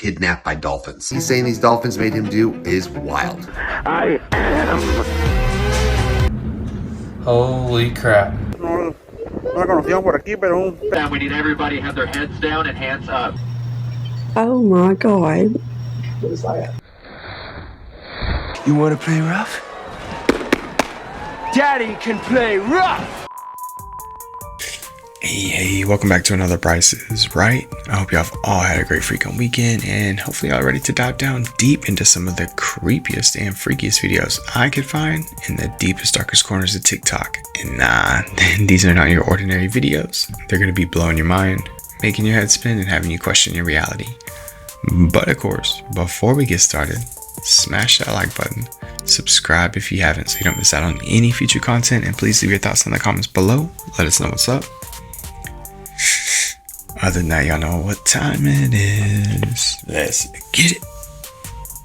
kidnapped by dolphins. He's saying these dolphins made him do is wild. I am. Holy crap. No la conocíamos por aquí, pero Now we need everybody to have their heads down and hands up. Oh my God. What is that? You want to play rough? Daddy can play rough! Hey, welcome back to another BryceIsRite. I hope y'all have all had a great freaking weekend, and hopefully y'all are ready to dive down deep into some of the creepiest and freakiest videos I could find in the deepest, darkest corners of TikTok. And nah, these are not your ordinary videos. They're going to be blowing your mind, making your head spin, and having you question your reality. But of course, before we get started, smash that like button, subscribe if you haven't so you don't miss out on any future content, and please leave your thoughts in the comments below. Let us know what's up. Other than that, y'all know what time it is. Let's get it.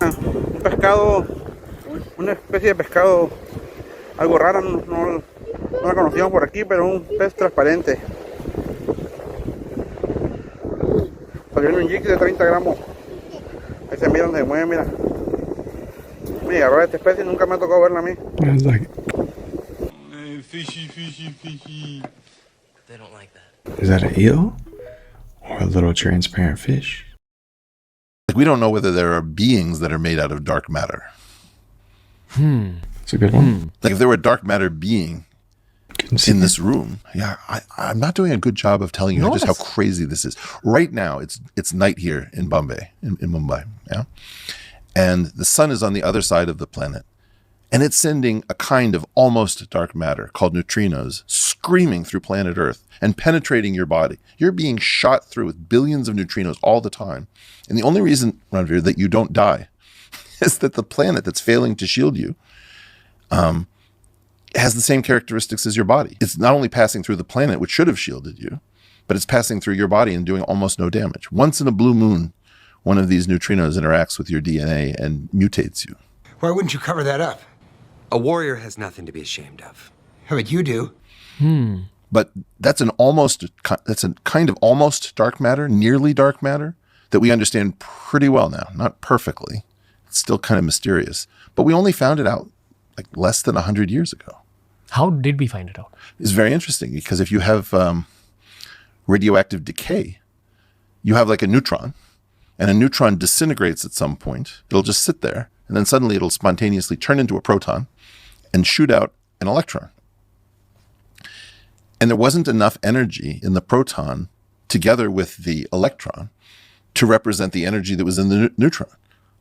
un pescado, una especie de pescado algo rara, no la conocíamos por aquí, pero un pez transparente. Salió en un jig de 30 gramos. Ahí se mira donde se mueve, mira. Mira, ahora esta especie nunca me ha tocado verla a mí. I was like, Fishy. They don't like that. is that an eel? Or a little transparent fish? Like, we don't know whether there are beings that are made out of dark matter. It's a good one. Like, if there were a dark matter being Couldn't see in it. this room, yeah, I'm not doing a good job of telling you just how crazy this is. Right now, it's night here in Bombay, in Mumbai, yeah? And the sun is on the other side of the planet. And it's sending a kind of almost dark matter called neutrinos screaming through planet Earth and penetrating your body. You're being shot through with billions of neutrinos all the time. And the only reason, Ranveer, that you don't die is that the planet that's failing to shield you has the same characteristics as your body. It's not only passing through the planet, which should have shielded you, but it's passing through your body and doing almost no damage. Once in a blue moon, one of these neutrinos interacts with your DNA and mutates you. Why wouldn't you cover that up? A warrior has nothing to be ashamed of. But you do. But that's a kind of almost dark matter, nearly dark matter, that we understand pretty well now. Not perfectly. It's still kind of mysterious. But we only found it out like less than 100 years ago. How did we find it out? It's very interesting because if you have radioactive decay, you have like a neutron, and a neutron disintegrates at some point. It'll just sit there, and then suddenly it'll spontaneously turn into a proton and shoot out an electron. And there wasn't enough energy in the proton together with the electron to represent the energy that was in the neutron.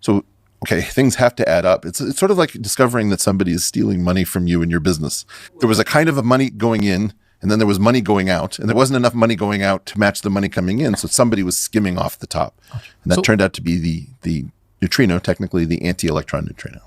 So, okay, things have to add up. It's sort of like discovering that somebody is stealing money from you in your business. There was a kind of a money going in, and then there was money going out, and there wasn't enough money going out to match the money coming in, so somebody was skimming off the top. And that turned out to be the neutrino, technically the anti-electron neutrino.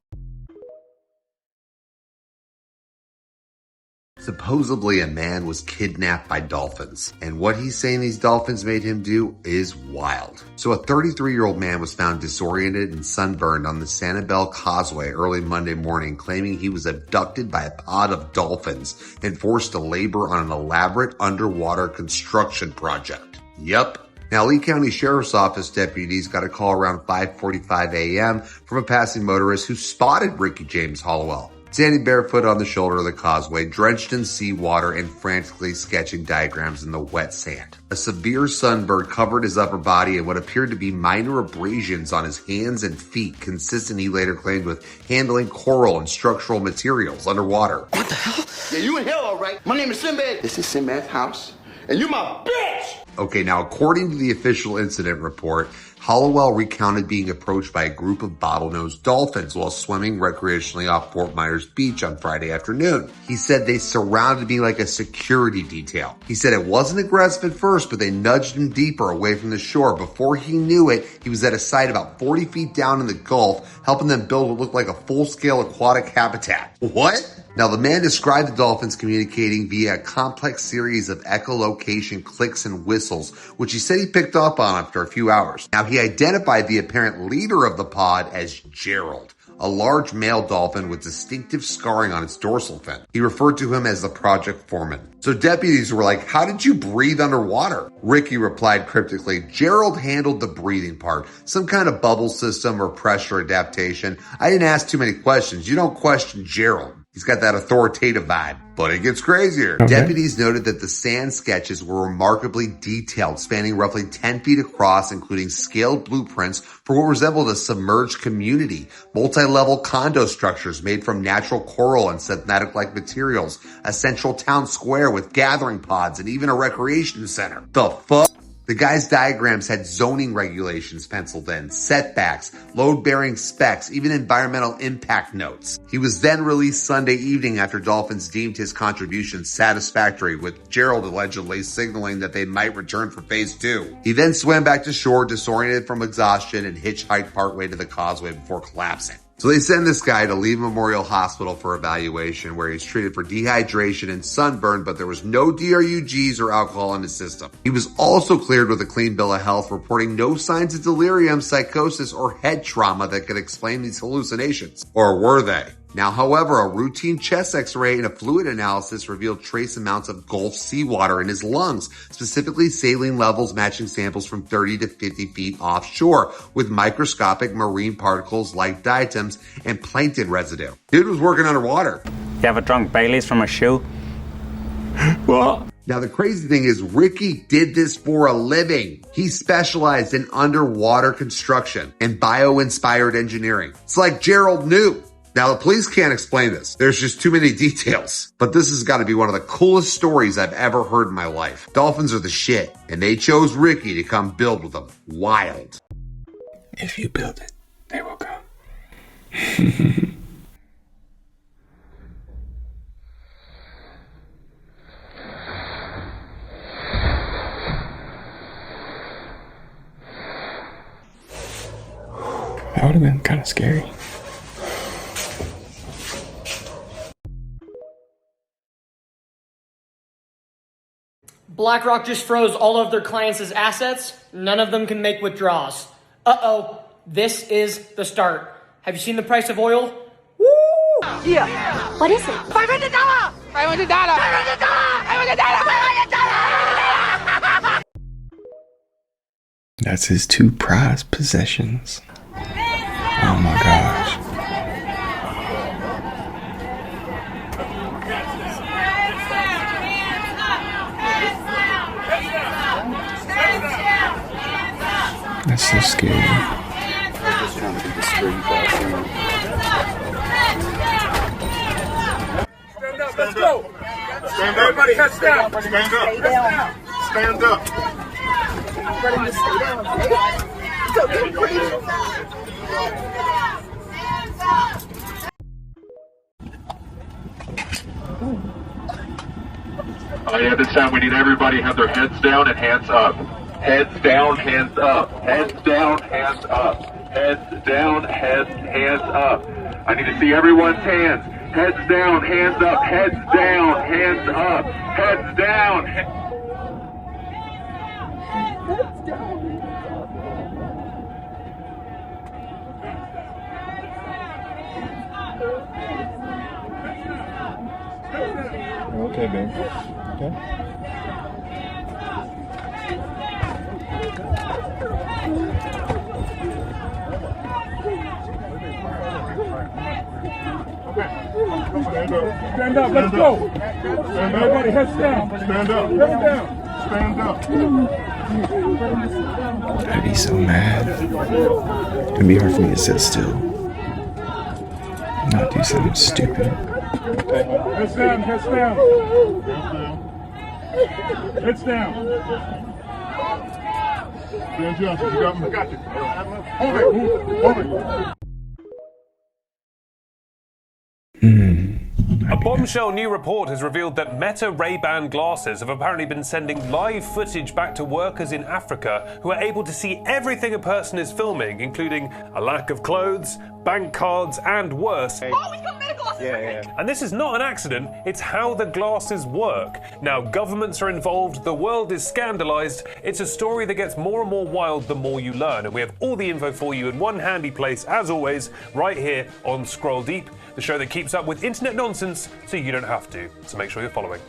Supposedly a man was kidnapped by dolphins, and what he's saying these dolphins made him do is wild. So a 33-year-old man was found disoriented and sunburned on the Sanibel Causeway early Monday morning, claiming he was abducted by a pod of dolphins and forced to labor on an elaborate underwater construction project. Yup. Now, Lee County Sheriff's Office deputies got a call around 5:45 a.m. from a passing motorist who spotted Ricky James Hollowell standing barefoot on the shoulder of the causeway, drenched in seawater and frantically sketching diagrams in the wet sand. A severe sunburn covered his upper body and what appeared to be minor abrasions on his hands and feet, consistent, he later claimed, with handling coral and structural materials underwater. What the hell? Yeah, you in hell, all right. My name is Sinbad. This is Sinbad's house, and you my bitch! Okay, now according to the official incident report, Hollowell recounted being approached by a group of bottlenose dolphins while swimming recreationally off Fort Myers Beach on Friday afternoon. He said they surrounded me like a security detail. He said it wasn't aggressive at first, but they nudged him deeper away from the shore. Before he knew it, he was at a site about 40 feet down in the Gulf, helping them build what looked like a full-scale aquatic habitat. What? Now, the man described the dolphins communicating via a complex series of echolocation clicks and whistles, which he said he picked up on after a few hours. Now, he identified the apparent leader of the pod as Gerald, a large male dolphin with distinctive scarring on its dorsal fin. He referred to him as the project foreman. So deputies were like, how did you breathe underwater? Ricky replied cryptically, Gerald handled the breathing part, some kind of bubble system or pressure adaptation. I didn't ask too many questions. You don't question Gerald. He's got that authoritative vibe. But it gets crazier. Okay. Deputies noted that the sand sketches were remarkably detailed, spanning roughly 10 feet across, including scaled blueprints for what resembled a submerged community, multi-level condo structures made from natural coral and synthetic-like materials, a central town square with gathering pods, and even a recreation center. The fuck? The guy's diagrams had zoning regulations penciled in, setbacks, load-bearing specs, even environmental impact notes. He was then released Sunday evening after dolphins deemed his contributions satisfactory, with Gerald allegedly signaling that they might return for phase 2. He then swam back to shore, disoriented from exhaustion, and hitchhiked partway to the causeway before collapsing. So they send this guy to Lee Memorial Hospital for evaluation, where he's treated for dehydration and sunburn, but there was no DRUGs or alcohol in his system. He was also cleared with a clean bill of health, reporting no signs of delirium, psychosis, or head trauma that could explain these hallucinations. Or were they? Now, however, a routine chest x-ray and a fluid analysis revealed trace amounts of Gulf seawater in his lungs, specifically saline levels matching samples from 30 to 50 feet offshore, with microscopic marine particles like diatoms and plankton residue. Dude was working underwater. You ever drunk Baileys from a shoe? What? Now, the crazy thing is Ricky did this for a living. He specialized in underwater construction and bio-inspired engineering. It's like Gerald knew. Now, the police can't explain this. There's just too many details. But this has got to be one of the coolest stories I've ever heard in my life. Dolphins are the shit, and they chose Ricky to come build with them. Wild. If you build it, they will come. That would have been kind of scary. BlackRock just froze all of their clients' assets. None of them can make withdrawals. Uh-oh, this is the start. Have you seen the price of oil? Woo! Yeah. What is it? $500! $500! $500! $500! That's his 2 prized possessions. Oh my gosh. That's so scary. Just trying to be the street person. Stand up, let's go! Stand up. Everybody heads down. Stand up. Stand up. Everybody stay down, okay? It's okay, please. Yeah, this time we need everybody to have their heads down and hands up. Heads down, hands up. Heads down, hands up. Heads down, hands up. I need to see everyone's hands. Heads down, hands up. Heads down, hands up. Heads down. Heads down. Okay, babe. Okay. Stand up, let's go. Everybody heads down. Stand up. Heads down. Stand up. I'd be so mad. It'd be hard for me to sit still. Not do something stupid. Heads down, heads down. Heads down. Dan Johnson, you got me? I got you. Hold it. I might A be bombshell new report has revealed that Meta Ray-Ban glasses have apparently been sending live footage back to workers in Africa who are able to see everything a person is filming, including a lack of clothes, bank cards, and worse. Oh, we got Meta glasses! Yeah. And this is not an accident, it's how the glasses work. Now, governments are involved, the world is scandalized. It's a story that gets more and more wild the more you learn, and we have all the info for you in one handy place, as always, right here on Scroll Deep, the show that keeps up with internet nonsense so you don't have to. So make sure you're following.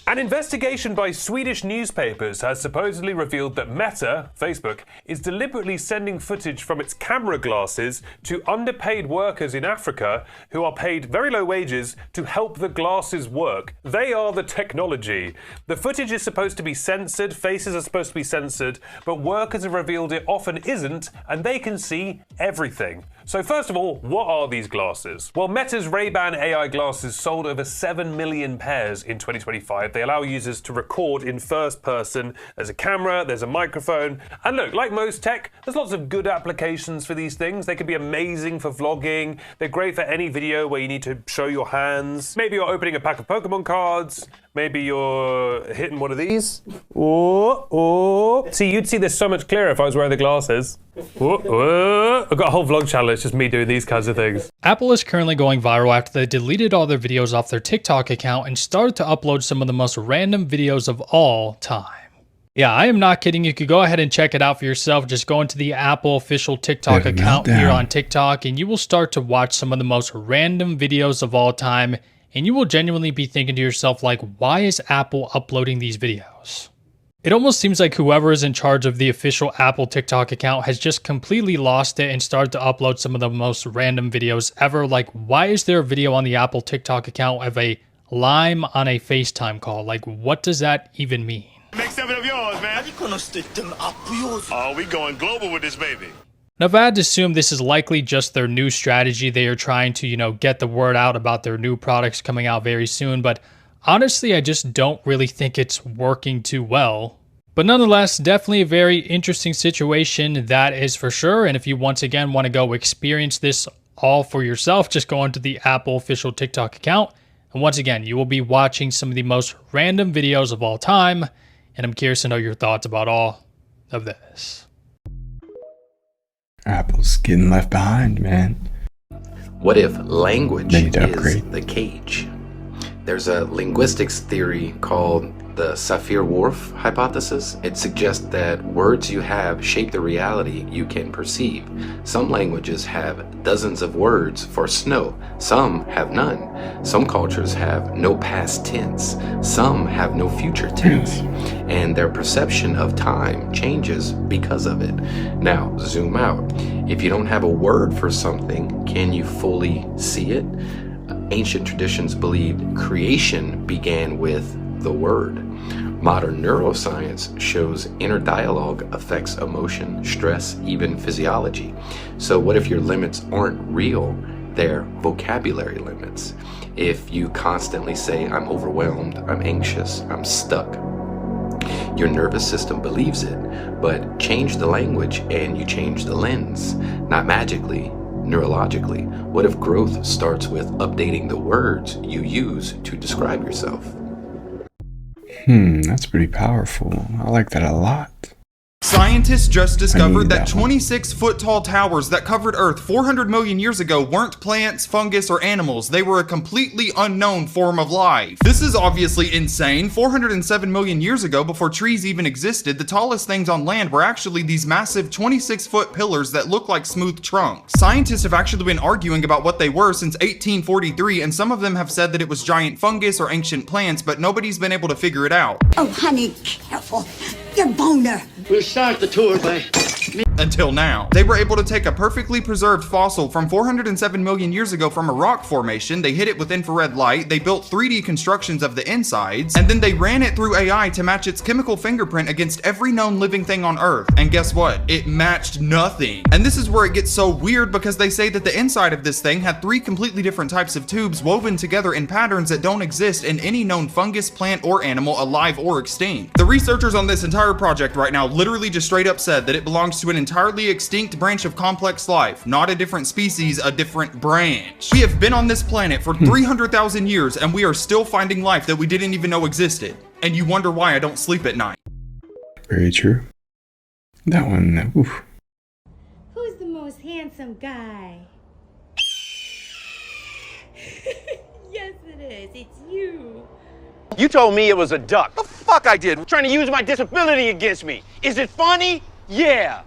An investigation by Swedish newspapers has supposedly revealed that Meta, Facebook, is deliberately sending footage from its camera glasses to underpaid workers in Africa who are paid very low wages to help the glasses work. They are the technology. The footage is supposed to be censored, faces are supposed to be censored, but workers have revealed it often isn't, and they can see everything. So first of all, what are these glasses? Well, Meta's Ray-Ban AI glasses sold over 7 million pairs in 2025. They allow users to record in first person. There's a camera, there's a microphone. And look, like most tech, there's lots of good applications for these things. They can be amazing for vlogging. They're great for any video where you need to show your hands. Maybe you're opening a pack of Pokemon cards. Maybe you're hitting one of these. See, you'd see this so much clearer if I was wearing the glasses. I've got a whole vlog channel, it's just me doing these kinds of things. Apple is currently going viral after they deleted all their videos off their TikTok account and started to upload some of the most random videos of all time. Yeah, I am not kidding. You could go ahead and check it out for yourself. Just go into the Apple official TikTok account here on TikTok and you will start to watch some of the most random videos of all time. And you will genuinely be thinking to yourself, like, why is Apple uploading these videos? It almost seems like whoever is in charge of the official Apple TikTok account has just completely lost it and started to upload some of the most random videos ever. Like, why is there a video on the Apple TikTok account of a lime on a FaceTime call? Like, what does that even mean? Next 7 of yours, man. Oh, we going global with this baby. Now, if I had to assume this is likely just their new strategy, they are trying to, get the word out about their new products coming out very soon, but honestly, I just don't really think it's working too well. But nonetheless, definitely a very interesting situation, that is for sure. And if you once again want to go experience this all for yourself, just go onto the Apple official TikTok account. And once again, you will be watching some of the most random videos of all time. And I'm curious to know your thoughts about all of this. Apple's getting left behind, man. What if language is the cage? There's a linguistics theory called the Sapir-Whorf hypothesis. It suggests that words you have shape the reality you can perceive. Some languages have dozens of words for snow. Some have none. Some cultures have no past tense. Some have no future tense. And their perception of time changes because of it. Now, zoom out. If you don't have a word for something, can you fully see it? Ancient traditions believed creation began with the word. Modern neuroscience shows inner dialogue affects emotion, stress, even physiology. So what if your limits aren't real? They're vocabulary limits. If you constantly say, I'm overwhelmed, I'm anxious, I'm stuck, your nervous system believes it, but change the language and you change the lens. Not magically, neurologically. What if growth starts with updating the words you use to describe yourself? That's pretty powerful. I like that a lot. Scientists just discovered that 26-foot-tall towers that covered Earth 400 million years ago weren't plants, fungus, or animals. They were a completely unknown form of life. This is obviously insane. 407 million years ago, before trees even existed, the tallest things on land were actually these massive 26-foot pillars that look like smooth trunks. Scientists have actually been arguing about what they were since 1843, and some of them have said that it was giant fungus or ancient plants, but nobody's been able to figure it out. Oh, honey, careful. Your boner. We'll start the tour by... Until now. They were able to take a perfectly preserved fossil from 407 million years ago from a rock formation, they hit it with infrared light, they built 3D constructions of the insides, and then they ran it through AI to match its chemical fingerprint against every known living thing on Earth. And guess what? It matched nothing. And this is where it gets so weird, because they say that the inside of this thing had 3 completely different types of tubes woven together in patterns that don't exist in any known fungus, plant, or animal alive or extinct. The researchers on this entire project right now literally just straight up said that it belongs to an entirely extinct branch of complex life. Not a different species, a different branch. We have been on this planet for 300,000 years and we are still finding life that we didn't even know existed. And you wonder why I don't sleep at night. Very true. That one, oof. Who's the most handsome guy? Yes, it is. It's you. You told me it was a duck. The fuck I did? Trying to use my disability against me. Is it funny? Yeah.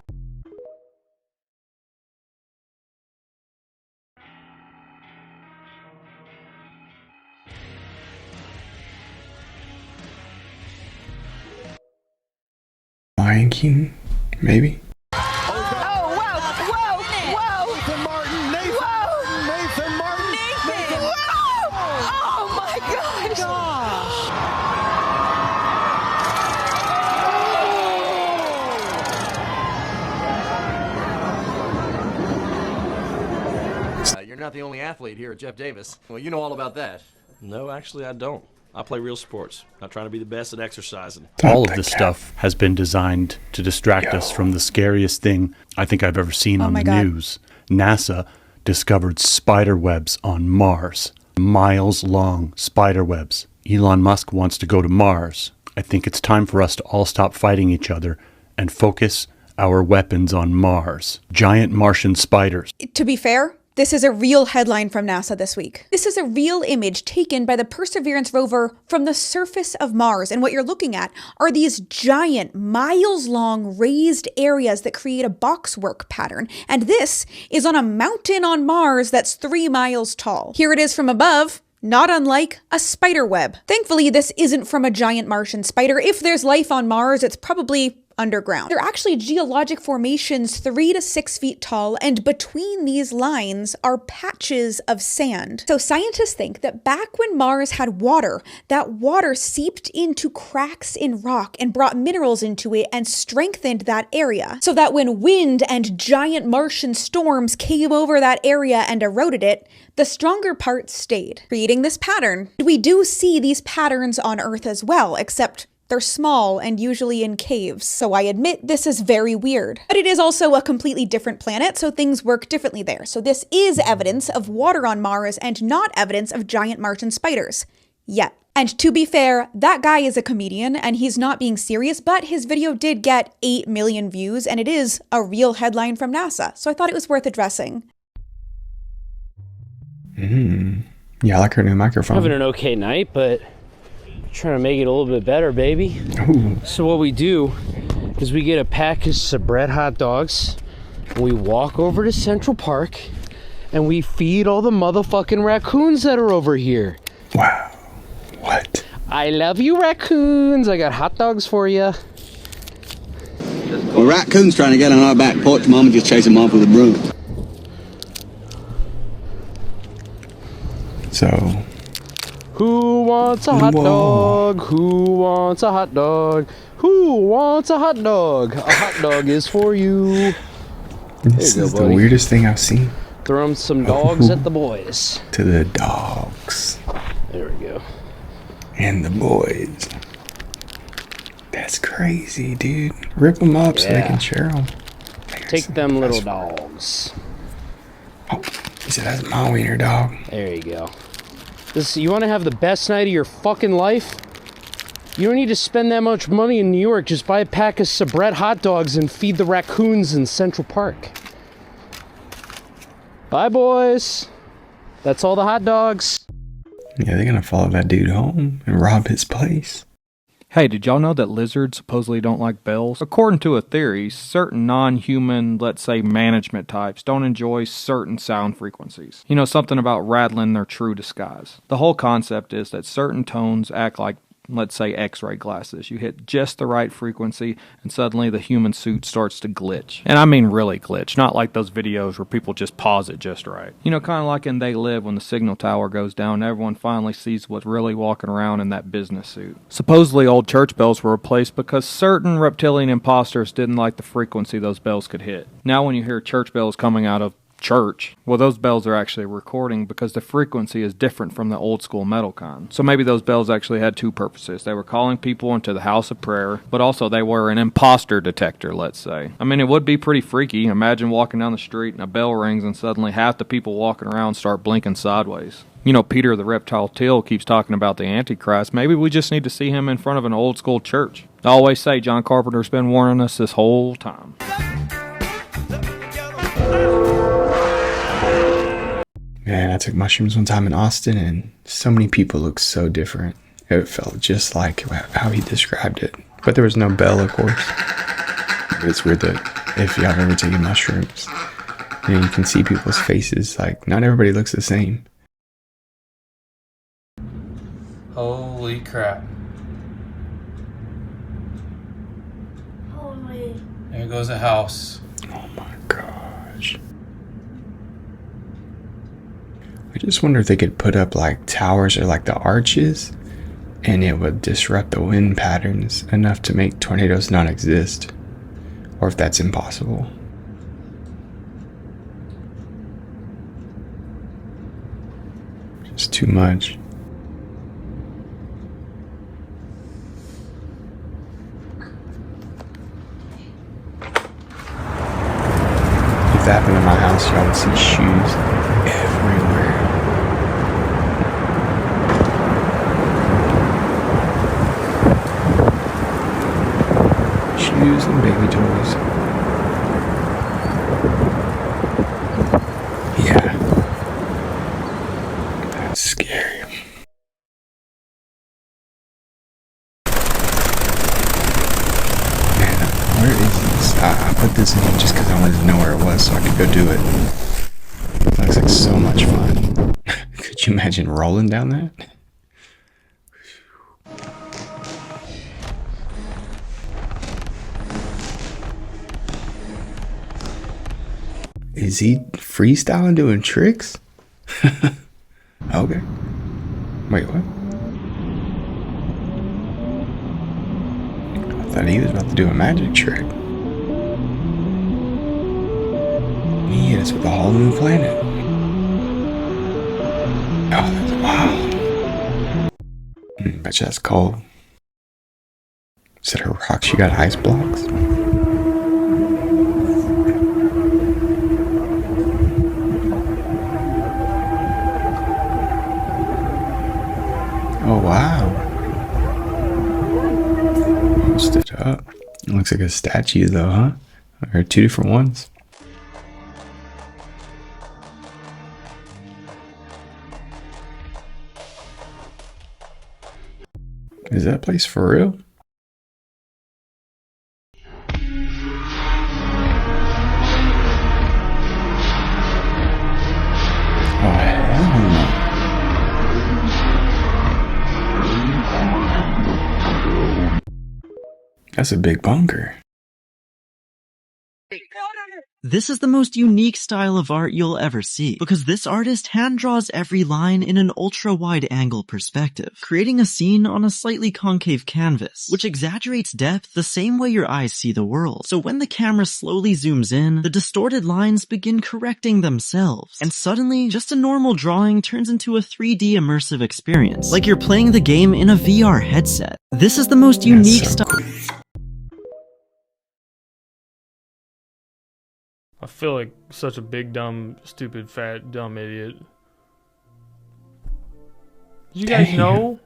Lion King, maybe? You're not the only athlete here at Jeff Davis. Well, you know all about that. No, actually, I don't. I play real sports. Not trying to be the best at exercising. All of this stuff has been designed to distract us from the scariest thing I think I've ever seen on the news. NASA discovered spiderwebs on Mars. Miles-long spiderwebs. Elon Musk wants to go to Mars. I think it's time for us to all stop fighting each other and focus our weapons on Mars. Giant Martian spiders. To be fair, this is a real headline from NASA this week. This is a real image taken by the Perseverance rover from the surface of Mars. And what you're looking at are these giant, miles-long raised areas that create a boxwork pattern. And this is on a mountain on Mars that's 3 miles tall. Here it is from above. Not unlike a spider web. Thankfully, this isn't from a giant Martian spider. If there's life on Mars, it's probably underground. They're actually geologic formations 3 to 6 feet tall, and between these lines are patches of sand. So scientists think that back when Mars had water, that water seeped into cracks in rock and brought minerals into it and strengthened that area, so that when wind and giant Martian storms came over that area and eroded it, the stronger parts stayed, creating this pattern. We do see these patterns on Earth as well, except they're small and usually in caves, so I admit this is very weird. But it is also a completely different planet, so things work differently there. So this is evidence of water on Mars and not evidence of giant Martian spiders. Yet. And to be fair, that guy is a comedian and he's not being serious, but his video did get 8 million views and it is a real headline from NASA, so I thought it was worth addressing. Yeah, I like her new microphone. Having an okay night, but trying to make it a little bit better, baby. Ooh. So what we do is we get a package of bread hot dogs, we walk over to Central Park, and we feed all the motherfucking raccoons that are over here. Wow. What? I love you, raccoons. I got hot dogs for you. Well, raccoon's trying to get on our back porch. Mama just chased him off with a broom. So, who wants a hot dog? Who wants a hot dog? Who wants a hot dog? A hot dog is for you. This is the weirdest thing I've seen. Throw them some dogs at the boys. To the dogs. There we go. And the boys. That's crazy, dude. Rip them up so they can share them. Take them little dogs. Oh, he said that's my wiener dog. There you go. You want to have the best night of your fucking life? You don't need to spend that much money in New York. Just buy a pack of Sabret hot dogs and feed the raccoons in Central Park. Bye, boys. That's all the hot dogs. Yeah, they're gonna follow that dude home and rob his place. Hey, did y'all know that lizards supposedly don't like bells? According to a theory, certain non-human, let's say management types, don't enjoy certain sound frequencies. You know, something about rattling their true disguise. The whole concept is that certain tones act like, let's say, x-ray glasses. You hit just the right frequency and suddenly the human suit starts to glitch. And I mean really glitch, not like those videos where people just pause it just right. You know, kind of like in They Live when the signal tower goes down and everyone finally sees what's really walking around in that business suit. Supposedly old church bells were replaced because certain reptilian imposters didn't like the frequency those bells could hit. Now when you hear church bells coming out of church. Well, those bells are actually recording because the frequency is different from the old school metal kind. So maybe those bells actually had two purposes. They were calling people into the house of prayer, but also they were an imposter detector, let's say. I mean, it would be pretty freaky. Imagine walking down the street and a bell rings and suddenly half the people walking around start blinking sideways. You know, Peter the Reptile Till keeps talking about the Antichrist. Maybe we just need to see him in front of an old school church. I always say John Carpenter's been warning us this whole time. Man, I took mushrooms one time in Austin and so many people looked so different. It felt just like how he described it. But there was no bell, of course. But it's weird that if y'all ever taken mushrooms, you can see people's faces. Like, not everybody looks the same. Holy crap. Holy. There goes a house. Oh my gosh. I just wonder if they could put up like towers or like the arches and it would disrupt the wind patterns enough to make tornadoes not exist. Or if that's impossible. Just too much. If that happened in my house, y'all would see shoes everywhere. Shoes and baby toys. Yeah. That's scary. Man, where is this? I put this in just because I wanted to know where it was so I could go do it. It looks like so much fun. Could you imagine rolling down that? Is he freestyling doing tricks? Okay. Wait, what? I thought he was about to do a magic trick. He hit us with a whole new planet. Oh, that's wild. Bet you that's cold. Instead of rocks, you got ice blocks. Oh, wow. Stood up. It looks like a statue, though, huh? Or two different ones. Is that place for real? Oh, hell no. That's a big bunker. This is the most unique style of art you'll ever see, because this artist hand draws every line in an ultra-wide angle perspective, creating a scene on a slightly concave canvas, which exaggerates depth the same way your eyes see the world. So when the camera slowly zooms in, the distorted lines begin correcting themselves, and suddenly, just a normal drawing turns into a 3D immersive experience, like you're playing the game in a VR headset. This is the most unique style. I feel like such a big, dumb, stupid, fat, dumb idiot. Did you guys know?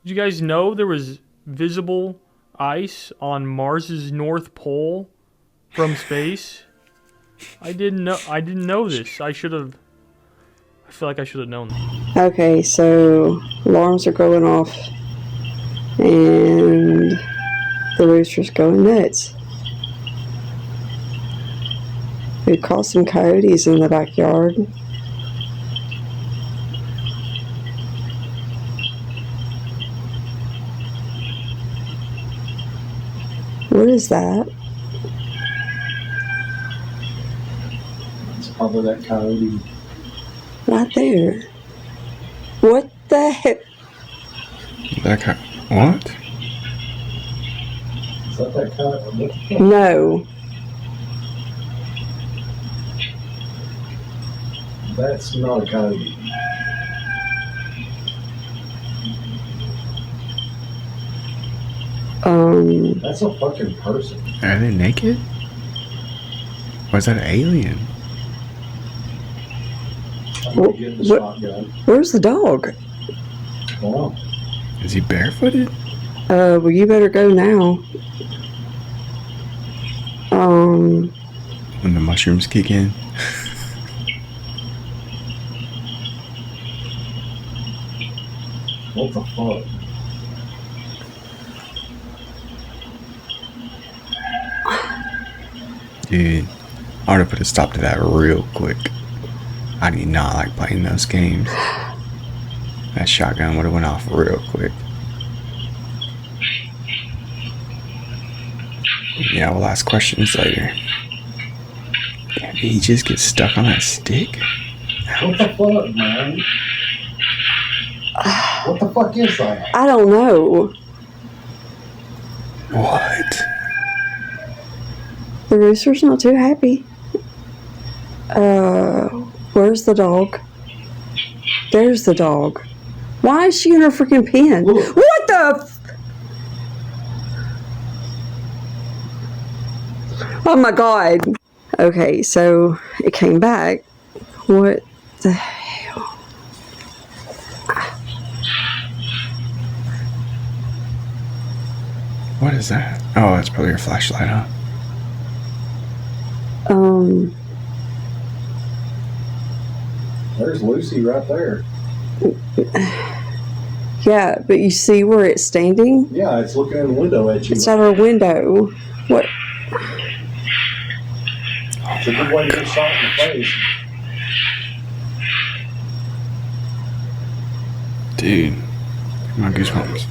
Did you guys know there was visible ice on Mars's North Pole from space? I didn't know this. I should have. I feel like I should have known that. Okay, so alarms are going off, and the rooster's going nuts. We caught some coyotes in the backyard. What is that? It's probably that coyote. Right there. What the heck? That what? Is that coyote? No. That's not a coyote. That's a fucking person. Are they naked? Or is that an alien? Where's the dog? Wow. Is he barefooted? Well, you better go now. When the mushrooms kick in. What the fuck? Dude, I would have put a stop to that real quick. I do not like playing those games. That shotgun would have went off real quick. Yeah, we'll ask questions later. Damn, did he just get stuck on that stick? What the fuck, man? What the fuck is that? I don't know. What? The rooster's not too happy. Where's the dog? There's the dog. Why is she in her freaking pen? Look. What the? Oh my god. Okay, so it came back. What the hell? What is that? Oh, that's probably your flashlight, huh? There's Lucy right there. Yeah, but you see where it's standing? Yeah, it's looking in the window at you. It's at our window. What? It's a good way to get shot in the face. Dude, my goosebumps.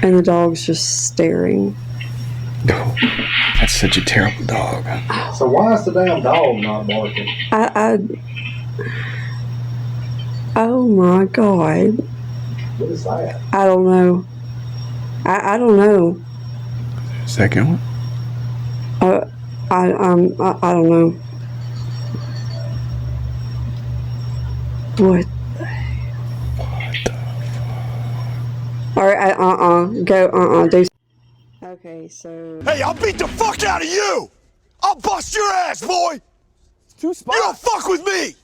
And the dog's just staring. No, that's such a terrible dog. So why is the damn dog not barking? Oh my god. What is that? I don't know. I don't know. Second one? I don't know. What the fuck? Alright, go, do. Okay, so. Hey, I'll beat the fuck out of you! I'll bust your ass, boy! You don't fuck with me!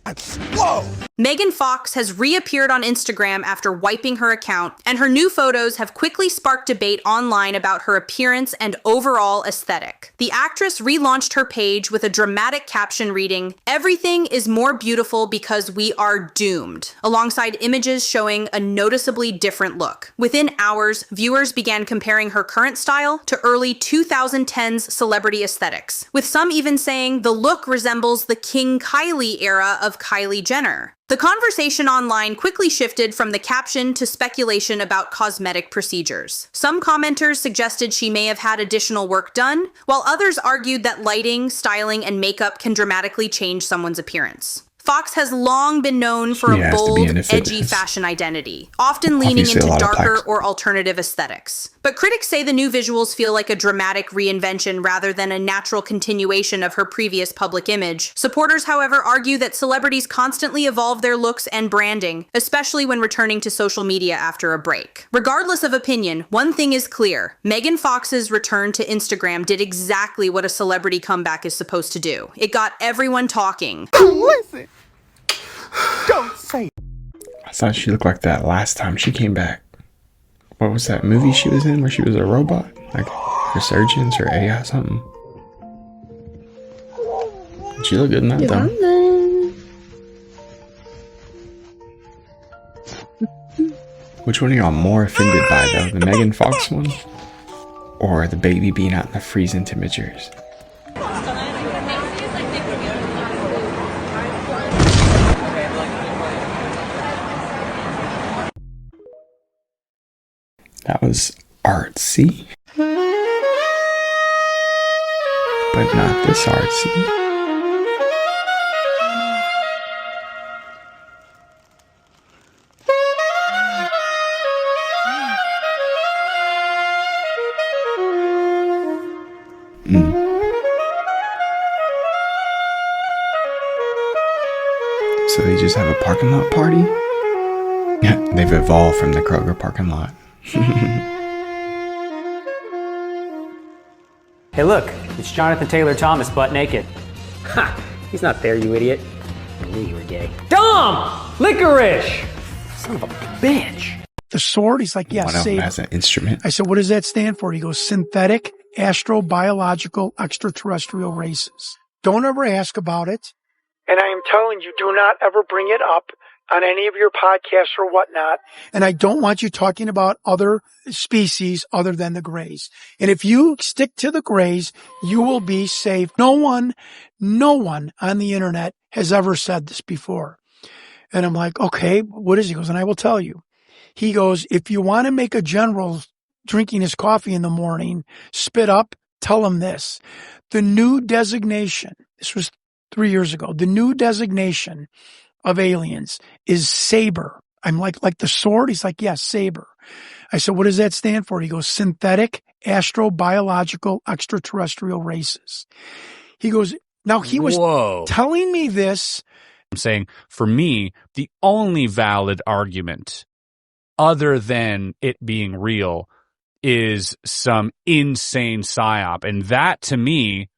Whoa! Megan Fox has reappeared on Instagram after wiping her account, and her new photos have quickly sparked debate online about her appearance and overall aesthetic. The actress relaunched her page with a dramatic caption reading, "Everything is more beautiful because we are doomed," alongside images showing a noticeably different look. Within hours, viewers began comparing her current style to early 2010s celebrity aesthetics, with some even saying the look resembles the King Kylie era of Kylie Jenner. The conversation online quickly shifted from the caption to speculation about cosmetic procedures. Some commenters suggested she may have had additional work done, while others argued that lighting, styling, and makeup can dramatically change someone's appearance. Fox has long been known for a bold, edgy fashion identity, often leaning into darker or alternative aesthetics. But critics say the new visuals feel like a dramatic reinvention rather than a natural continuation of her previous public image. Supporters, however, argue that celebrities constantly evolve their looks and branding, especially when returning to social media after a break. Regardless of opinion, one thing is clear. Megan Fox's return to Instagram did exactly what a celebrity comeback is supposed to do. It got everyone talking. Listen! Don't say it. I thought she looked like that last time she came back. What was that movie she was in where she was a robot? Like Resurgence or AI something? She looked good in that though. Which one are y'all more offended by though? The Megan Fox one? Or the baby being out in the freezing temperatures? That was artsy, but not this artsy. So they just have a parking lot party? Yeah, they've evolved from the Kroger parking lot. Hey look, it's Jonathan Taylor Thomas, butt naked. Ha! He's not there, you idiot. I knew you were gay. Dom! Licorice! Son of a bitch. The sword? He's like, yeah, One of them as an instrument. I said, what does that stand for? He goes, synthetic, astrobiological, extraterrestrial races. Don't ever ask about it. And I am telling you, do not ever bring it up on any of your podcasts or whatnot. And I don't want you talking about other species other than the Greys. And if you stick to the Greys, you will be safe. No one on the internet has ever said this before. And I'm like, okay, what is he? He goes, and I will tell you. He goes, if you want to make a general drinking his coffee in the morning spit up, tell him this. The new designation, this was 3 years ago, the new designation of aliens is saber. I'm like the sword? He's like, yes, saber. I said, what does that stand for? He goes, synthetic, astrobiological, extraterrestrial races. He goes, now he was telling me this. I'm saying, for me, the only valid argument other than it being real is some insane psyop. And that, to me,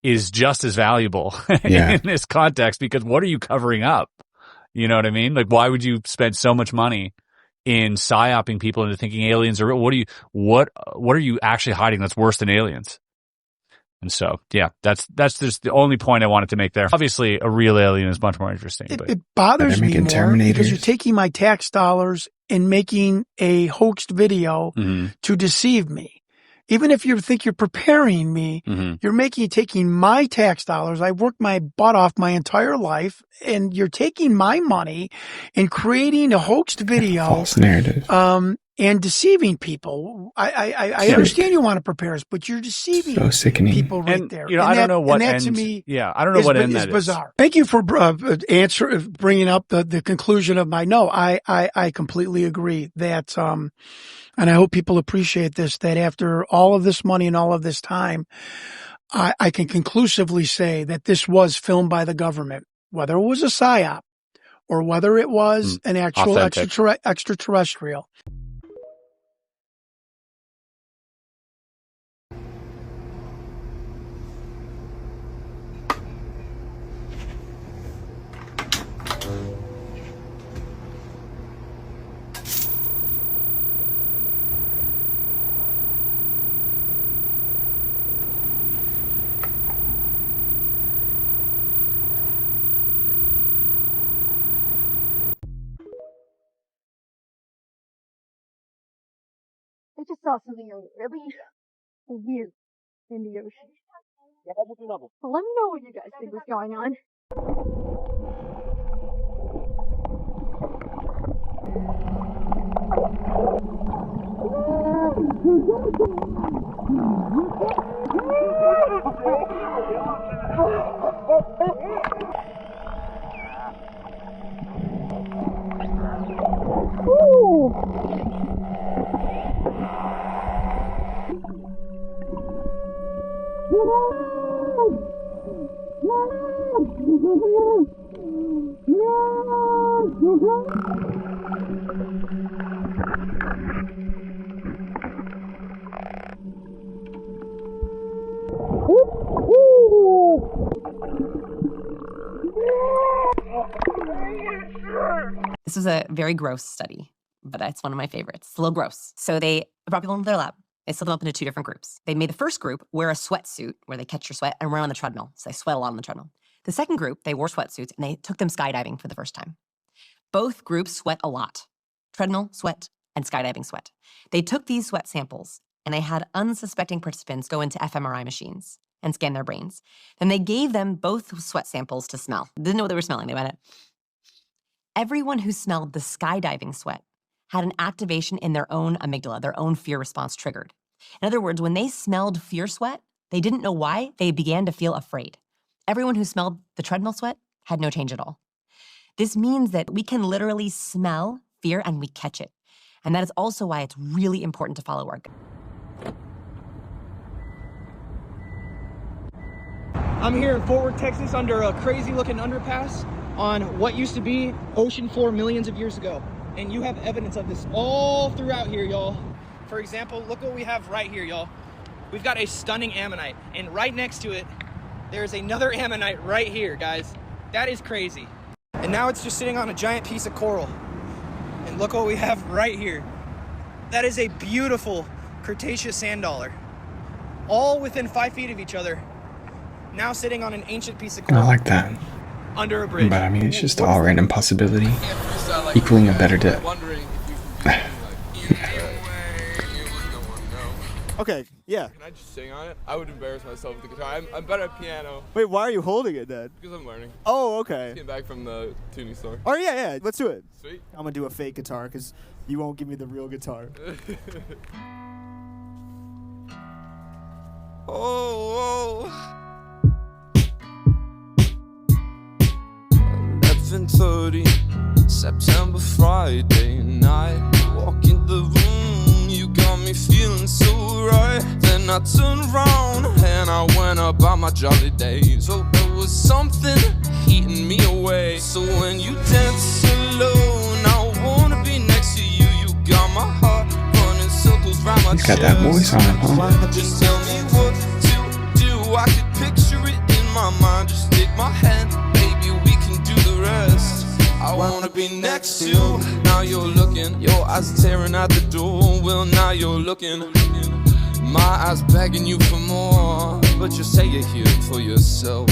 is just as valuable in this context, because what are you covering up? You know what I mean? Like, why would you spend so much money in psyoping people into thinking aliens are real? What are you actually hiding that's worse than aliens? And so, yeah, that's just the only point I wanted to make there. Obviously, a real alien is much more interesting. It bothers me more because you're taking my tax dollars and making a hoaxed video to deceive me. Even if you think you're preparing me, you're taking my tax dollars. I worked my butt off my entire life, and you're taking my money and creating a hoaxed video, false narrative, and deceiving people. I understand you want to prepare us, but you're deceiving people right there. You know, I don't know what end. I don't know what end that is. Bizarre. Thank you for bringing up the conclusion of my no. I completely agree that and I hope people appreciate this, that after all of this money and all of this time, I can conclusively say that this was filmed by the government, whether it was a psyop or whether it was an actual extraterrestrial. I just saw something really weird in the ocean. Well, let me know what you guys think was going on. This was a very gross study, but it's one of my favorites. It's a little gross. So they brought people into their lab. They split them up into two different groups. They made the first group wear a sweatsuit where they catch your sweat and run on the treadmill. So they sweat a lot on the treadmill. The second group, they wore sweatsuits and they took them skydiving for the first time. Both groups sweat a lot. Treadmill sweat and skydiving sweat. They took these sweat samples and they had unsuspecting participants go into fMRI machines and scan their brains. Then they gave them both sweat samples to smell. Didn't know what they were smelling. They went it. Everyone who smelled the skydiving sweat had an activation in their own amygdala, their own fear response triggered. In other words, when they smelled fear sweat, they didn't know why, they began to feel afraid. Everyone who smelled the treadmill sweat had no change at all. This means that we can literally smell fear and we catch it. And that is also why it's really important to follow our gut. I'm here in Fort Worth, Texas, under a crazy-looking underpass. on what used to be ocean floor millions of years ago. And you have evidence of this all throughout here, y'all. For example, look what we have right here, y'all. We've got a stunning ammonite, and right next to it, there's another ammonite right here, guys. That is crazy. And now it's just sitting on a giant piece of coral. And look what we have right here. That is a beautiful Cretaceous sand dollar. All within 5 feet of each other. Now sitting on an ancient piece of coral. I like that. Under a bridge. But I mean, it's just all random possibility equaling a better dip. Okay, yeah. Can I just sing on it? I would embarrass myself with the guitar. I'm better at piano. Wait, why are you holding it then? Because I'm learning. Oh, okay. Just getting back from the tuning store. Oh, yeah, let's do it. Sweet. I'm gonna do a fake guitar because you won't give me the real guitar. Oh, 11:30, September, Friday night. Walk in the room, you got me feeling so right. Then I turned around and I went about my jolly days. Oh, there was something heating me away. So when you dance alone, I wanna be next to you. You got my heart running circles round my chest. He's got that voice on him, huh? Just tell me what to do. I could picture it in my mind. Just take my hand, baby, we can do the rest. I wanna be next to you. Now you're looking, your eyes tearing at the door. Well, now you're looking, my eyes begging you for more. But you say you're here for yourself,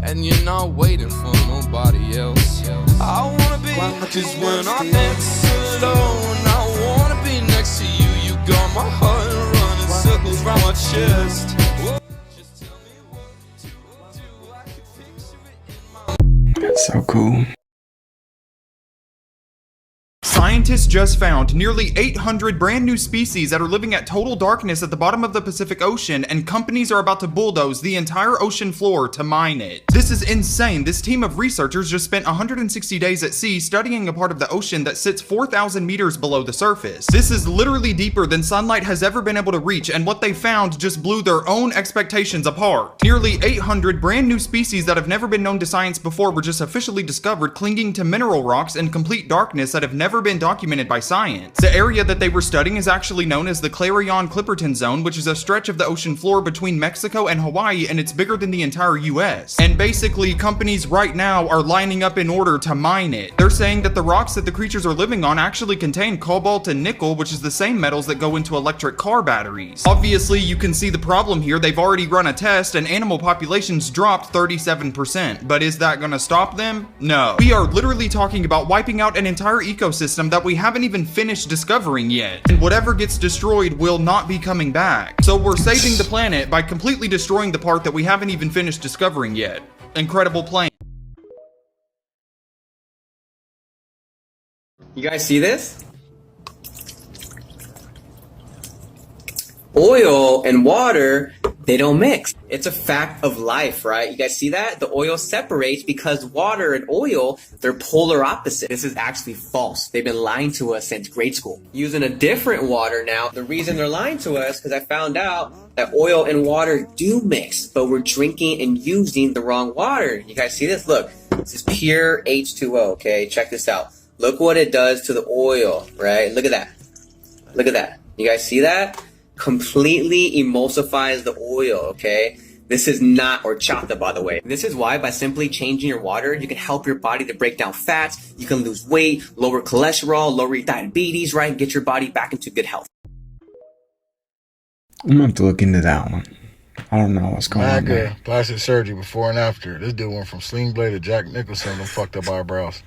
and you're not waiting for nobody else. I wanna be, cause when I'm next alone, I wanna be next to you. You got my heart running circles round my chest. That's so cool. Scientists just found nearly 800 brand new species that are living at total darkness at the bottom of the Pacific Ocean, and companies are about to bulldoze the entire ocean floor to mine it. This is insane. This team of researchers just spent 160 days at sea studying a part of the ocean that sits 4,000 meters below the surface. This is literally deeper than sunlight has ever been able to reach, and what they found just blew their own expectations apart. Nearly 800 brand new species that have never been known to science before were just officially discovered clinging to mineral rocks in complete darkness that have never been documented by science. The area that they were studying is actually known as the Clarion-Clipperton Zone, which is a stretch of the ocean floor between Mexico and Hawaii, and it's bigger than the entire US. And basically, companies right now are lining up in order to mine it. They're saying that the rocks that the creatures are living on actually contain cobalt and nickel, which is the same metals that go into electric car batteries. Obviously, you can see the problem here. They've already run a test and animal populations dropped 37%. But is that gonna stop them? No. We are literally talking about wiping out an entire ecosystem that we haven't even finished discovering yet. And whatever gets destroyed will not be coming back. So we're saving the planet by completely destroying the part that we haven't even finished discovering yet. Incredible plan. You guys see this? Oil and water, they don't mix. It's a fact of life, right? You guys see that? The oil separates because water and oil, they're polar opposite. This is actually false. They've been lying to us since grade school. Using a different water now. The reason they're lying to us, because I found out that oil and water do mix, but we're drinking and using the wrong water. You guys see this? Look, this is pure H2O, okay? Check this out. Look what it does to the oil, right? Look at that. Look at that. You guys see that? Completely emulsifies the oil, okay? This is not horchata, by the way. This is why by simply changing your water, you can help your body to break down fats, you can lose weight, lower cholesterol, lower your diabetes, right? Get your body back into good health. I'm gonna have to look into that one. I don't know what's going on there. Plastic surgery before and after. This dude went from Sling Blade to Jack Nicholson and fucked up eyebrows.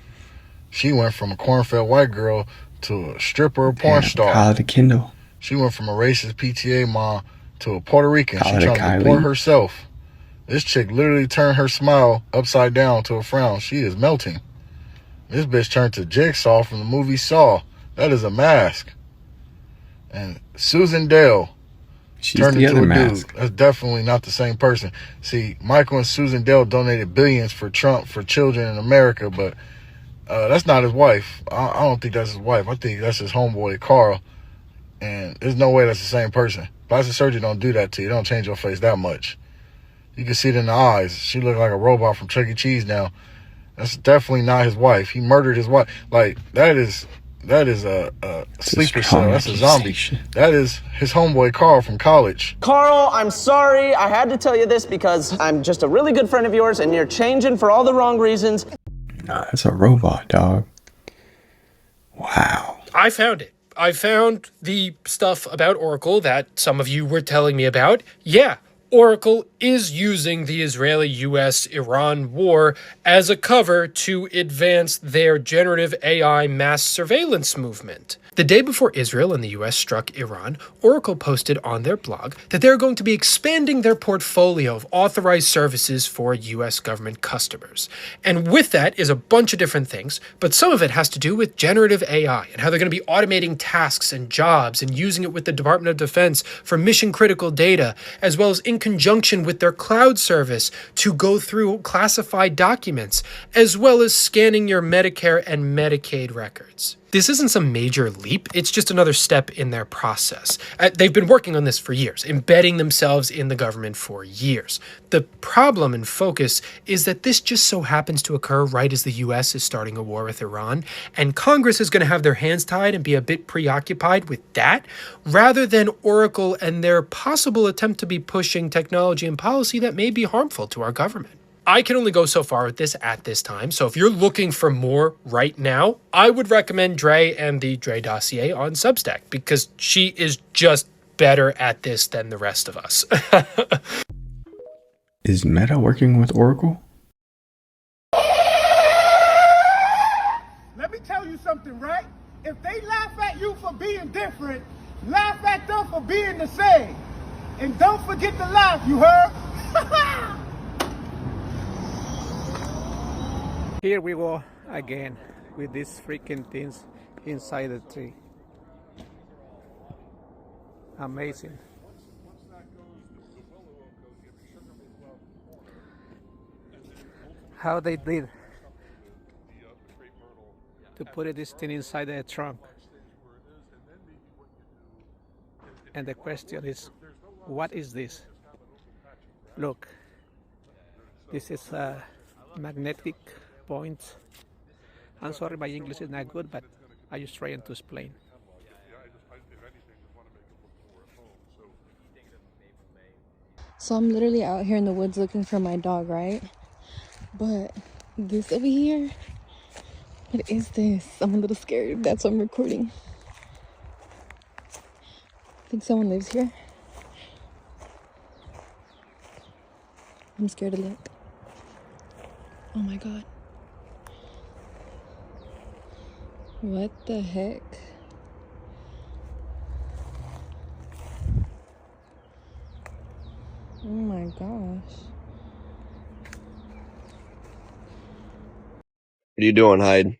She went from a corn-fed white girl to a stripper porn star. Call it a Kindle. She went from a racist PTA mom to a Puerto Rican. Call She it a trying to Kylie. deport herself. This chick literally turned her smile upside down to a frown. She is melting. This bitch turned to Jigsaw from the movie Saw. That is a mask. And Susan Dale turned into a dude. That's definitely not the same person. See, Michael and Susan Dale donated billions for Trump for children in America, but that's not his wife. I don't think that's his wife. I think that's his homeboy, Carl. And there's no way that's the same person. Plastic surgery don't do that to you. It don't change your face that much. You can see it in the eyes. She looked like a robot from Chuck E. Cheese now. That's definitely not his wife. He murdered his wife. Like, that is a sleeper cell. That's a zombie. That is his homeboy Carl from college. Carl, I'm sorry. I had to tell you this because I'm just a really good friend of yours and you're changing for all the wrong reasons. Nah, that's a robot, dog. Wow. I found it. I found the stuff about Oracle that some of you were telling me about. Yeah, Oracle is using the Israeli-US-Iran war as a cover to advance their generative AI mass surveillance movement. The day before Israel and the US struck Iran, Oracle posted on their blog that they're going to be expanding their portfolio of authorized services for US government customers. And with that is a bunch of different things, but some of it has to do with generative AI and how they're going to be automating tasks and jobs and using it with the Department of Defense for mission-critical data, as well as in conjunction with their cloud service to go through classified documents, as well as scanning your Medicare and Medicaid records. This isn't some major leap, it's just another step in their process. They've been working on this for years, embedding themselves in the government for years. The problem and focus is that this just so happens to occur right as the US is starting a war with Iran, and Congress is going to have their hands tied and be a bit preoccupied with that, rather than Oracle and their possible attempt to be pushing technology and policy that may be harmful to our government. I can only go so far with this at this time, so if you're looking for more right now, I would recommend Dre and the Dre Dossier on Substack, because she is just better at this than the rest of us. Is Meta working with Oracle? Let me tell you something, right? If they laugh at you for being different, laugh at them for being the same. And don't forget to laugh, you heard? Here we go again with these freaking things inside the tree. Amazing. How they did to put this thing inside the trunk. And the question is, what is this? Look, this is a magnetic point. I'm sorry, my English is not good, but I just trying to explain. So I'm literally out here in the woods looking for my dog, right? But this over here, what is this? I'm a little scared. That's why I'm recording. I think someone lives here. I'm scared to look. Oh my god. What the heck? Oh my gosh. What are you doing, Hyde?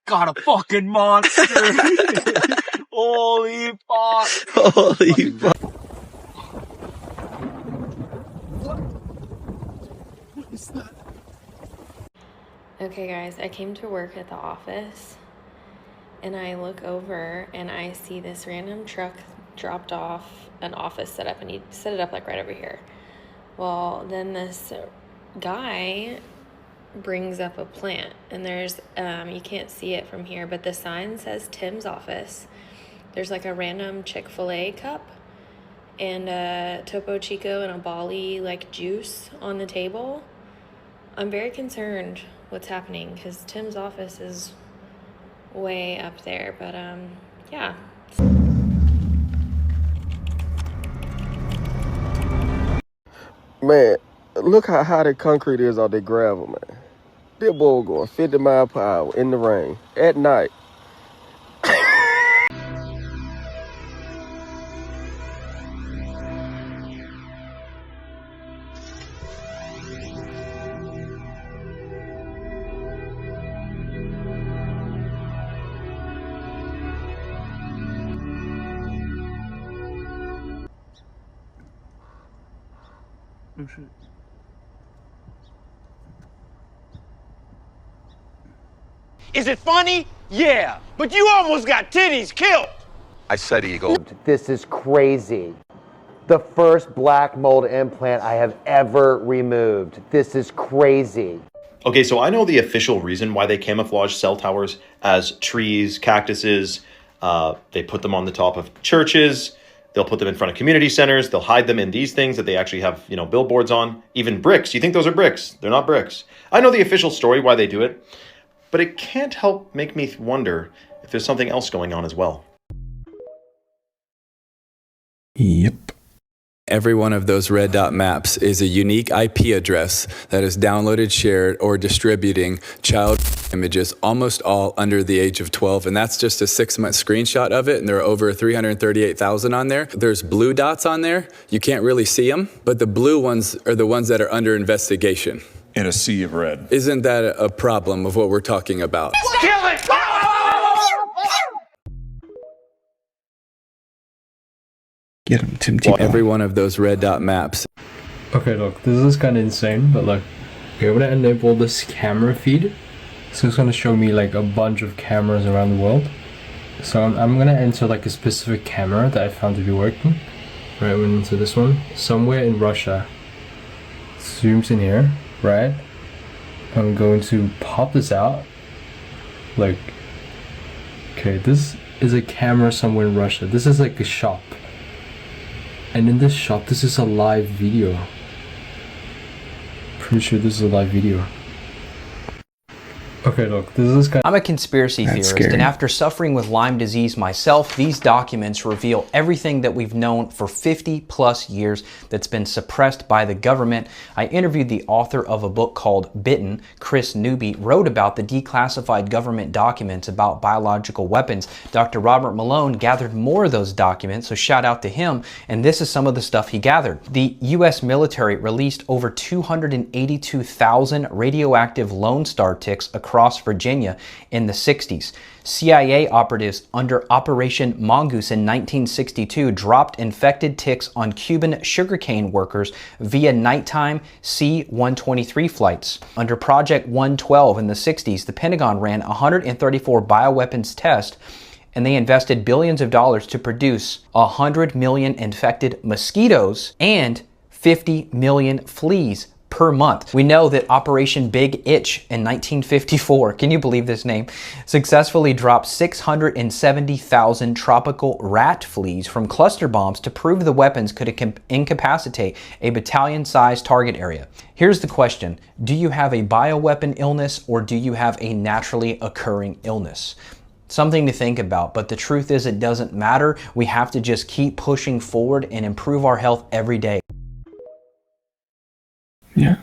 God, a fucking monster. Holy fuck. Holy fuck. Okay guys, I came to work at the office and I look over and I see this random truck dropped off an office setup, and he set it up like right over here. Well, then this guy brings up a plant, and there's you can't see it from here, but the sign says Tim's office. There's like a random Chick-fil-A cup and a Topo Chico and a Bali like juice on the table. I'm very concerned what's happening because Tim's office is way up there, but yeah. Man, look how high the concrete is on that gravel, man. That boy going 50 miles per hour in the rain at night. Is it funny? Yeah, but you almost got titties killed. I said eagle. This is crazy. The first black mold implant I have ever removed. This is crazy. Okay, so I know the official reason why they camouflage cell towers as trees, cactuses. They put them on the top of churches. They'll put them in front of community centers. They'll hide them in these things that they actually have, billboards on. Even bricks. You think those are bricks? They're not bricks. I know the official story why they do it, but it can't help make me wonder if there's something else going on as well. Yep. Every one of those red dot maps is a unique IP address that is downloaded, shared, or distributing child images, almost all under the age of 12. And that's just a 6-month screenshot of it. And there are over 338,000 on there. There's blue dots on there. You can't really see them, but the blue ones are the ones that are under investigation. In a sea of red. Isn't that a problem of what we're talking about? Kill it! Get him, Tim. Every one of those red dot maps. Okay, look, this is kind of insane, but look, okay, I'm gonna enable this camera feed. So it's gonna show me like a bunch of cameras around the world. So I'm gonna enter like a specific camera that I found to be working. Right, I went into this one. Somewhere in Russia. Zooms in here, right? I'm going to pop this out. Like, okay, this is a camera somewhere in Russia. This is like a shop. And in this shop, this is a live video. Pretty sure this is a live video. Okay, look, this is kind of... I'm a conspiracy theorist, and after suffering with Lyme disease myself, these documents reveal everything that we've known for 50 plus years that's been suppressed by the government. I interviewed the author of a book called Bitten. Chris Newby wrote about the declassified government documents about biological weapons. Dr. Robert Malone gathered more of those documents, so shout out to him, and this is some of the stuff he gathered. The US military released over 282,000 radioactive Lone Star ticks across Virginia in the 60s. CIA operatives under Operation Mongoose in 1962 dropped infected ticks on Cuban sugarcane workers via nighttime C-123 flights. Under Project 112 in the 60s, the Pentagon ran 134 bioweapons tests, and they invested billions of dollars to produce 100 million infected mosquitoes and 50 million fleas per month. We know that Operation Big Itch in 1954, can you believe this name, successfully dropped 670,000 tropical rat fleas from cluster bombs to prove the weapons could incapacitate a battalion-sized target area. Here's the question: do you have a bioweapon illness or do you have a naturally occurring illness? Something to think about, but the truth is it doesn't matter. We have to just keep pushing forward and improve our health every day. Yeah.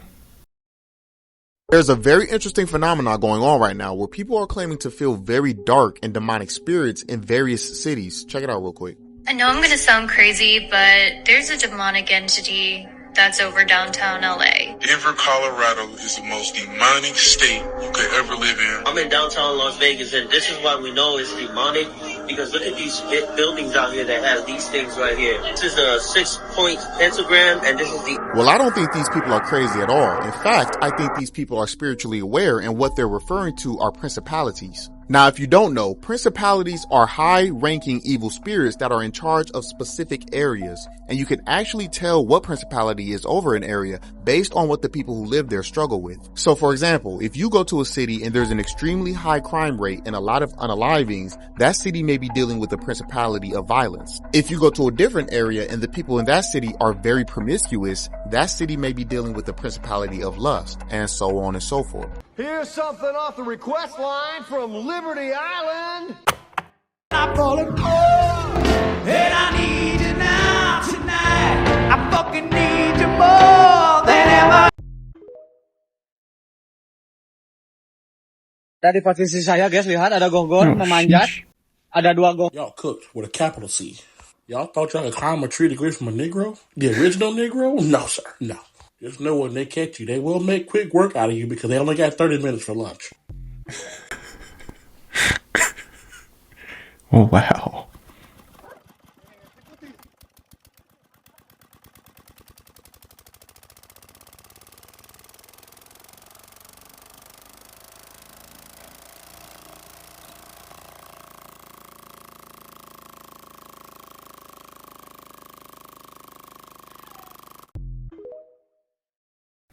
There's a very interesting phenomenon going on right now where people are claiming to feel very dark and demonic spirits in various cities. Check it out real quick. I know I'm going to sound crazy, but there's a demonic entity that's over downtown LA. Denver, Colorado is the most demonic state you could ever live in. I'm in downtown Las Vegas, and this is why we know it's demonic, because look at these buildings out here that have these things right here. This is a 6-point pentagram, and this is the... Well, I don't think these people are crazy at all. In fact, I think these people are spiritually aware, and what they're referring to are principalities. Now, if you don't know, principalities are high-ranking evil spirits that are in charge of specific areas, and you can actually tell what principality is over an area based on what the people who live there struggle with. So, for example, if you go to a city and there's an extremely high crime rate and a lot of unalivings, that city may be dealing with a principality of violence. If you go to a different area and the people in that city are very promiscuous, that city may be dealing with the principality of lust, and so on and so forth. Here's something off the request line from Liberty Island. I'm falling cold, and I need you now tonight. I fucking need you more than ever. Dari posisi saya, guys, lihat ada gonggong memanjat. Ada 2 gonggong. Y'all cooked with a capital C. Y'all thought y'all could climb a tree to get from a Negro? The original Negro? No, sir. No. Just know when they catch you, they will make quick work out of you because they only got 30 minutes for lunch. Oh, wow.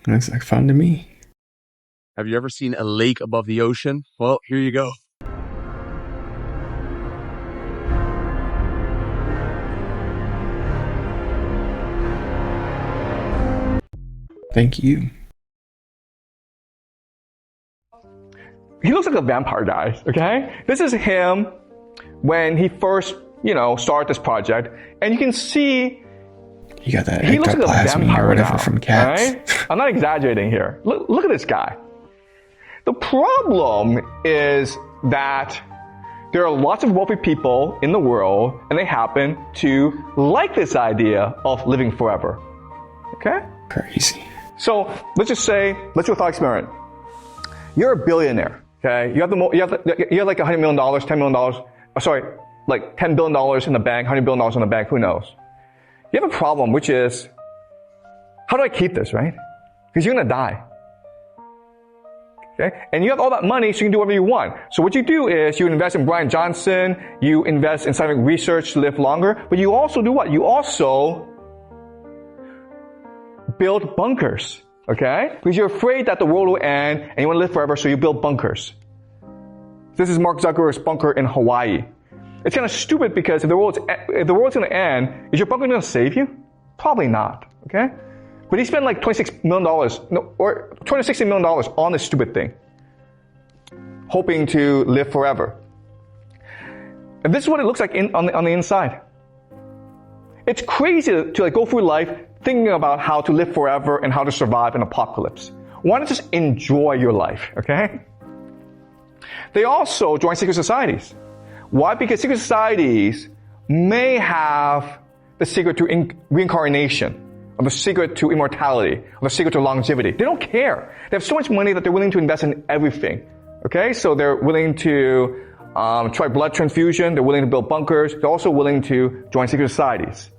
Looks like fun to me. Have you ever seen a lake above the ocean? Well, here you go. Thank you. He looks like a vampire, guys, okay? This is him when he first, started this project. And you can see he got that he looks like a vampire or whatever now, from cats. right? I'm not exaggerating here. Look at this guy. The problem is that there are lots of wealthy people in the world, and they happen to like this idea of living forever. Okay? Crazy. So let's do a thought experiment. You're a billionaire. Okay? You have like $100 million, $10 million. Like $10 billion in the bank, $100 billion in the bank. Who knows? You have a problem, which is, how do I keep this, right? Because you're gonna die. Okay? And you have all that money, so you can do whatever you want. So what you do is you invest in Brian Johnson, you invest in scientific research to live longer, but you also do what? You also build bunkers, okay? Because you're afraid that the world will end and you want to live forever, so you build bunkers. This is Mark Zuckerberg's bunker in Hawaii. It's kind of stupid because if the world's going to end, is your bunker going to save you? Probably not, okay? But he spent like $26 million, or $260 million on this stupid thing, hoping to live forever. And this is what it looks like on the inside. It's crazy to like go through life thinking about how to live forever and how to survive an apocalypse. Why not just enjoy your life, okay? They also join secret societies. Why? Because secret societies may have the secret to reincarnation, or the secret to immortality, or the secret to longevity. They don't care. They have so much money that they're willing to invest in everything. Okay? So they're willing to try blood transfusion. They're willing to build bunkers. They're also willing to join secret societies.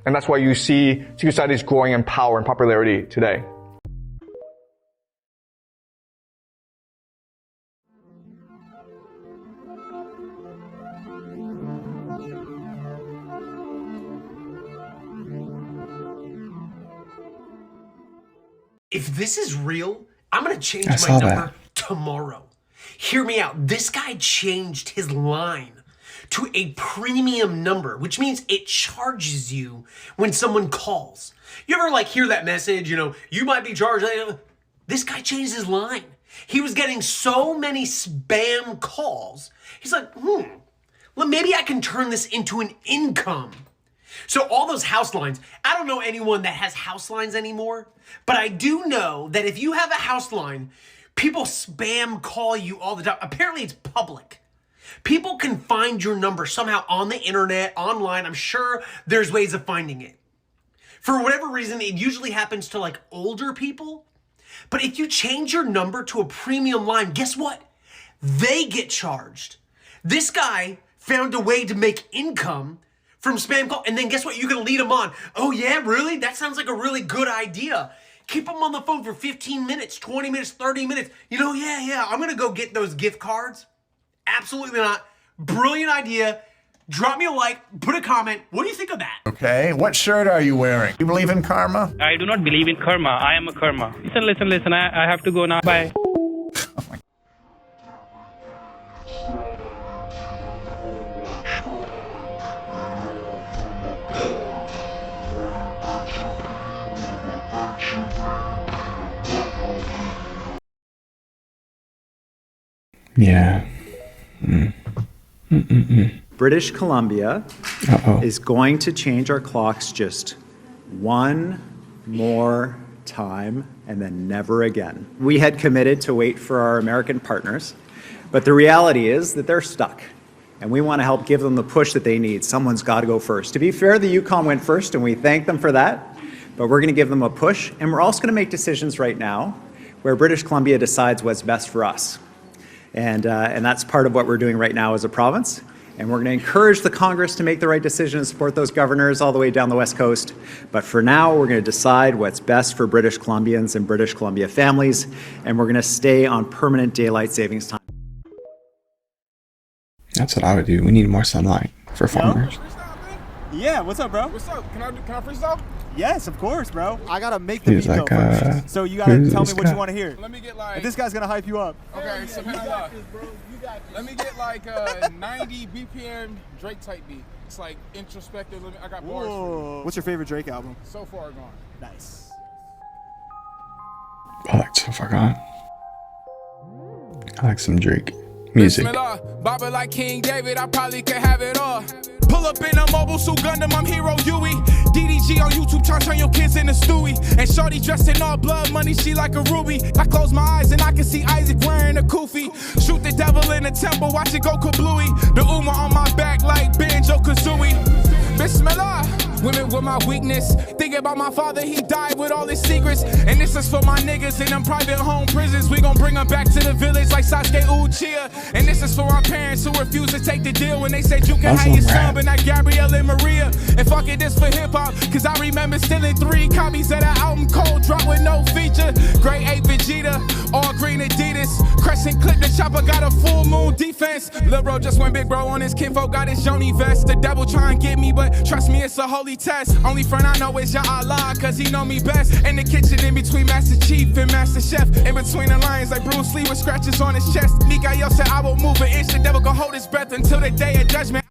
And that's why you see secret societies growing in power and popularity today. If this is real, I'm going to change my number tomorrow. Hear me out. This guy changed his line to a premium number, which means it charges you when someone calls. You ever hear that message, you might be charged. This guy changed his line. He was getting so many spam calls. He's like, well, maybe I can turn this into an income. So all those house lines, I don't know anyone that has house lines anymore, but I do know that if you have a house line, people spam call you all the time. Apparently it's public. People can find your number somehow on the internet, online. I'm sure there's ways of finding it. For whatever reason, it usually happens to older people. But if you change your number to a premium line, guess what? They get charged. This guy found a way to make income from spam call. And then guess what? You can lead them on. Oh yeah, really? That sounds like a really good idea. Keep them on the phone for 15 minutes, 20 minutes, 30 minutes. Yeah, I'm going to go get those gift cards. Absolutely not. Brilliant idea. Drop me a like, put a comment. What do you think of that? Okay, what shirt are you wearing? You believe in karma? I do not believe in karma. I am a karma. Listen. I have to go now. Bye. Yeah. British Columbia is going to change our clocks just one more time and then never again. We had committed to wait for our American partners, but the reality is that they're stuck. And we want to help give them the push that they need. Someone's got to go first. To be fair, the Yukon went first, and we thank them for that. But we're going to give them a push, and we're also going to make decisions right now where British Columbia decides what's best for us. And that's part of what we're doing right now as a province. And we're going to encourage the Congress to make the right decision and support those governors all the way down the West Coast. But for now, we're going to decide what's best for British Columbians and British Columbia families, and we're going to stay on permanent daylight savings time. That's what I would do. We need more sunlight for farmers. Yeah, what's up, bro? What's up? Can I freestyle? Yes, of course, bro. I gotta make the He's beat like, though first. So you gotta tell me what guy? you want to hear. Let me get like. If this guy's gonna hype you up. Okay, so let me get like a 90 BPM Drake type beat. It's like introspective. I got bars for you. What's your favorite Drake album? So Far Gone. Nice. I like So Far Gone. I like some Drake music. Baba like King David, I probably could have it all. Pull up in a mobile suit Gundam, I'm Hero Yui. DDG on YouTube, trying to turn your kids into Stewie. And shorty dressed in all blood money, she like a ruby. I close my eyes and I can see Isaac wearing a kufi. Shoot the devil in the temple, watch it go kablooey. The Uma on my back like Banjo-Kazooie. Bismillah, women with my weakness. Think about my father, he died with all his secrets. And this is for my niggas in them private home prisons. We gon' bring them back to the village like Sasuke Uchiha. And this is for our parents who refused to take the deal when they said you can have your son, but not Gabrielle and Maria. And fuck it, this for hip hop, cause I remember stealing 3 copies of that album Cold Drop with no feature. Grade 8 Vegeta, all green Adidas. Crescent clip, the chopper got a full moon defense. Lil' bro just went big bro on his kinfolk, got his Joni vest. The devil try and get me, but trust me, it's a holy test. Only friend I know is Ya Allah, cause he know me best. In the kitchen, in between Master Chief and Master Chef. In between the lines, like Bruce Lee with scratches on his chest. Mikael said I will move an inch, the devil gon' hold his breath until the day of judgment.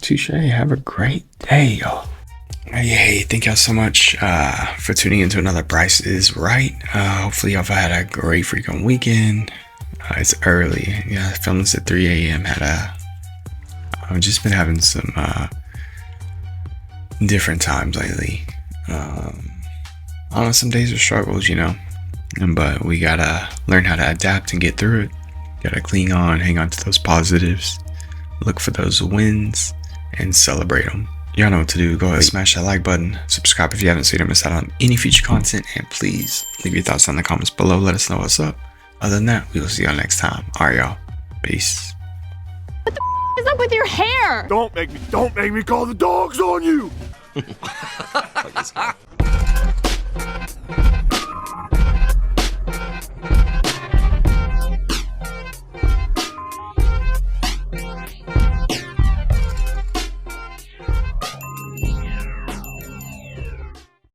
Touche. Have a great day, y'all. Hey, thank y'all so much for tuning into another Bryce is Right. Hopefully y'all have had a great freaking weekend. It's early. Yeah, I filmed this at 3 a.m. I've just been having some different times lately. I don't know, some days are struggles, you know, but we gotta learn how to adapt and get through it. Gotta cling on, hang on to those positives, look for those wins, and celebrate them. Y'all know what to do. Go ahead, smash that like button, subscribe if you haven't so you don't miss out on any future content, and please leave your thoughts in the comments below. Let us know what's up. Other than that, we will see y'all next time. All right, y'all. Peace. What the is up with your hair? Don't make me call the dogs on you.